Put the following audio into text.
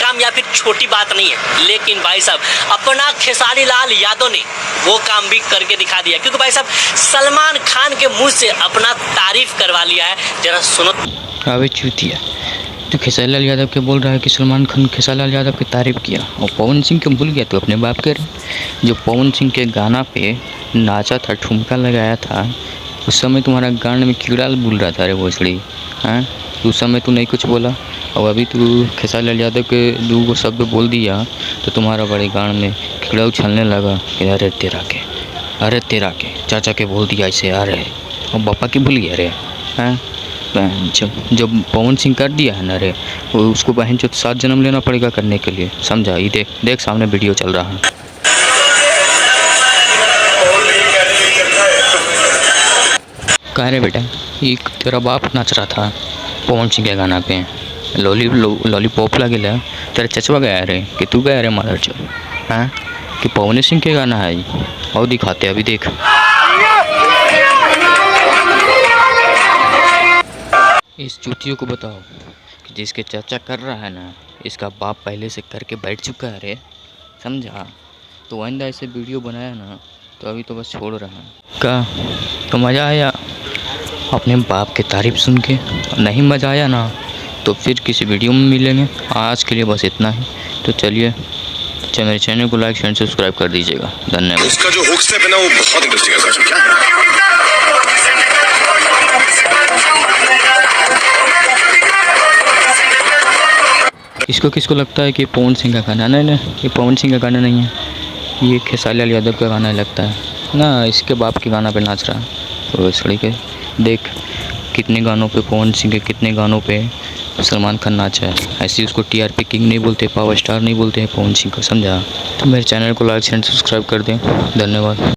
काम या फिर छोटी बात नहीं है, लेकिन भाई साहब अपना खेसारी लाल यादव ने वो काम भी करके दिखा दिया, क्योंकि भाई साहब सलमान खान के मुंह से अपना तारीफ करवा लिया है। जरा सुनो। अबे चूतिया, तो खेसारी लाल यादव के बोल रहा है कि सलमान खान खेसारी लाल यादव की तारीफ किया, और पवन सिंह के भूल गया तो अपने बाप के जो पवन सिंह के गाना पे नाचा था, ठुमका लगाया था, उस समय तुम्हारा गान में कीड़ा बोल रहा था। अरे भोसड़ी, हाँ उस समय तू नहीं कुछ बोला, और अभी तू खेसारी लाल यादव के दो शब्द बोल दिया तो तुम्हारा बड़े गान में कीड़ा उछलने लगा कि अरे तेरा के चाचा के बोल दिया ऐसे, अरे और पापा की भूल गया। अरे हाँ जब पवन सिंह कर दिया है ना रे, वो उसको बहन जो 7 जन्म लेना पड़ेगा करने के लिए, समझा। ये देख सामने वीडियो चल रहा है। कह रहे बेटा, एक तेरा बाप नाच रहा था पवन सिंह के गाना पे, लॉलीपॉप लगे ला, तेरा चचवा गया रे कि तू गया रे मदर चल, हाँ कि पवन सिंह के गाना है। और दिखाते अभी देख। इस चूतियों को बताओ कि जिसके चर्चा कर रहा है ना, इसका बाप पहले से करके बैठ चुका है रे, समझा। तो आइंदा ऐसे वीडियो बनाया ना तो अभी तो बस छोड़ रहा है का। तो मज़ा आया अपने बाप की तारीफ सुन के? नहीं मज़ा आया ना तो फिर किसी वीडियो में मिलेंगे। आज के लिए बस इतना ही। तो चलिए मेरे चैनल को लाइक शेयर सब्सक्राइब कर दीजिएगा। धन्यवाद। उसका जो हुक स्टेप है ना वो बहुत इंटरेस्टिंग है। क्या इसको किसको लगता है कि पवन सिंह का गाना? नहीं, ये पवन सिंह का गाना नहीं है, ये खेसारी लाल यादव का गाना लगता है ना। इसके बाप के गाना पे नाच रहा है। तो सड़ी के देख कितने गानों पे पवन सिंह के, कितने गानों पे सलमान खान नाचा है। ऐसे उसको TRP किंग नहीं बोलते, पावर स्टार नहीं बोलते हैं पवन सिंह को, समझा। तो मेरे चैनल को लाइक एंड सब्सक्राइब कर दें। धन्यवाद।